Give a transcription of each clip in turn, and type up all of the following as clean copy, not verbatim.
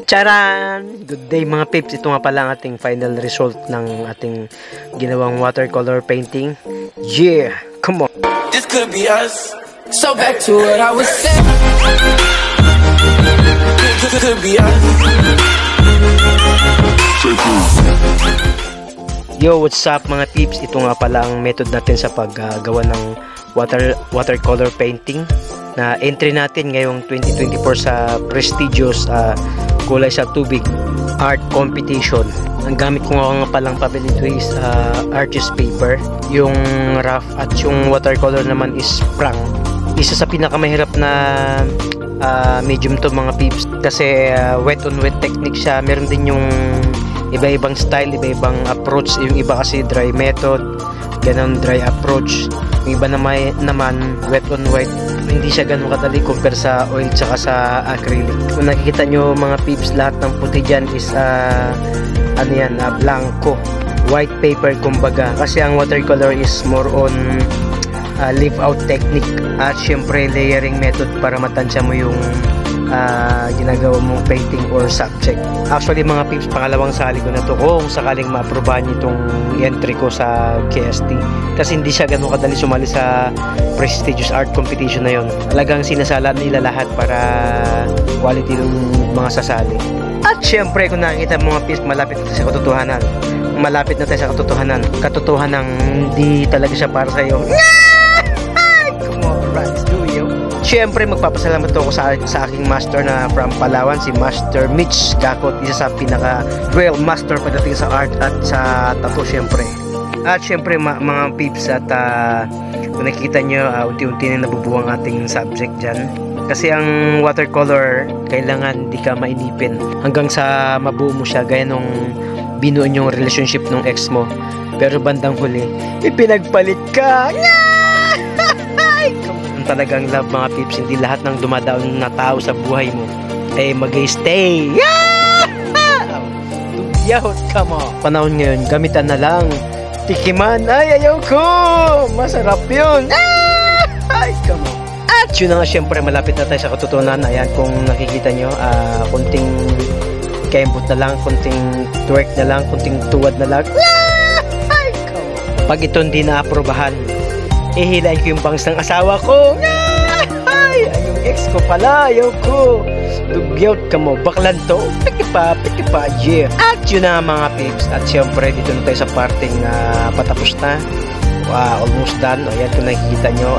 Charan! Good day mga pips. Ito nga pala ang ating final result ng ating ginawang watercolor painting. Yeah! Come on! This could be us. So back to what I was saying. This could be us. Yo, what's up mga pips? Ito nga pala ang method natin sa paggawa ng watercolor painting na entry natin ngayong 2024 sa prestigious kulay sa tubig art competition. Ang gamit ko nga palang papel dito is artist paper. Yung rough at yung watercolor naman is prang. Isa sa pinakamahirap na medium to mga peeps kasi wet on wet technique siya. Meron din yung iba-ibang style, iba-ibang approach. Yung iba kasi dry method, ganun dry approach. Yung iba naman wet on wet. Hindi siya ganun kadali compare sa oil tsaka sa acrylic. Kung nakikita nyo mga peeps, lahat ng puti dyan is blanco, white paper kumbaga, kasi ang watercolor is more on leave out technique at syempre layering method para matansya mo yung ginagawa mong painting or subject. Actually mga peeps, pangalawang sali ko na to kung sakaling ma-aprobahan itong entry ko sa KST, kasi hindi siya ganun kadali sumali sa prestigious art competition na yon. Talagang sinasala nila lahat para quality ng mga sasali. At syempre kung nakikita mo mga peeps, malapit na tayo sa katotohanan. Malapit na tayo sa katotohanan. Katotohanan hindi talaga siya para sa iyo. Come on, rats, do you? Syempre magpapasalamat ako sa aking master na from Palawan, si Master Mitch Gakot, isa sa pinaka real master pagdating sa art at sa tattoo syempre. At syempre mga peeps, at kung nakikita nyo, unti-unti na nabubuwang ating subject dyan. Kasi ang watercolor, kailangan di ka mainipin hanggang sa mabuo mo siya, gaya nung binuon yung relationship nung ex mo. Pero bandang huli, ipinagpalit ka! Talagang love mga peeps, hindi lahat ng dumadaon na tao sa buhay mo ay mag-stay. Dugyot ka mo. Panahon ngayon, gamitan na lang. Tikiman, ay ayaw ko. Masarap yun. Ay, come on. At yun na nga, syempre malapit na tayo sa katotohanan. Ayan, kung nakikita nyo, kunting kembot na lang, kunting twerk na lang, kunting tuwad na lang. Ay, come on. Pag ito hindi na-aprobahan, ihilain ko yung bangs ng asawa ko. Ay, yung ex ko pala, ayaw ko. Dugyot ka mo, baklan to. Piki pa, yeah. At yun na mga peeps. At syempre, dito na tayo sa parting patapos na. Almost done. Ayan, kung nakikita nyo,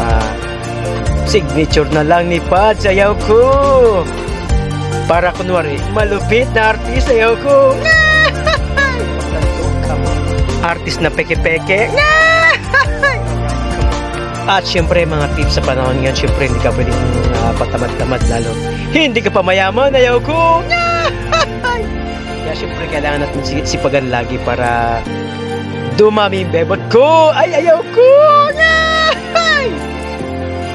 signature na lang ni Pads, ayaw ko. Para kunwari, malupit na artist, ayaw ko. Baklan to, come on. Artist na peke-peke. At syempre mga tips sa panahon ngayon, syempre hindi ka pwedeng patamad-tamad, lalo hindi ka pa mayaman, ayaw ko. Kaya syempre kailangan natin sipagan lagi para dumami yung bebot ko. Ay, ayaw ko.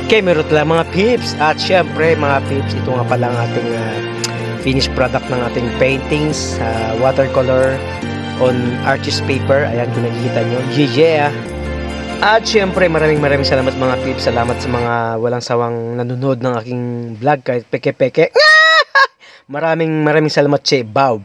Okay, meron lang mga pips. At syempre mga pips, ito nga pala ang ating finished product ng ating paintings, watercolor on artist paper. Ayan, kung nakikita nyo, yeah. At syempre maraming salamat mga peeps. Salamat sa mga walang sawang nanonood ng aking vlog kahit peke-peke. Maraming salamat, che. Bow.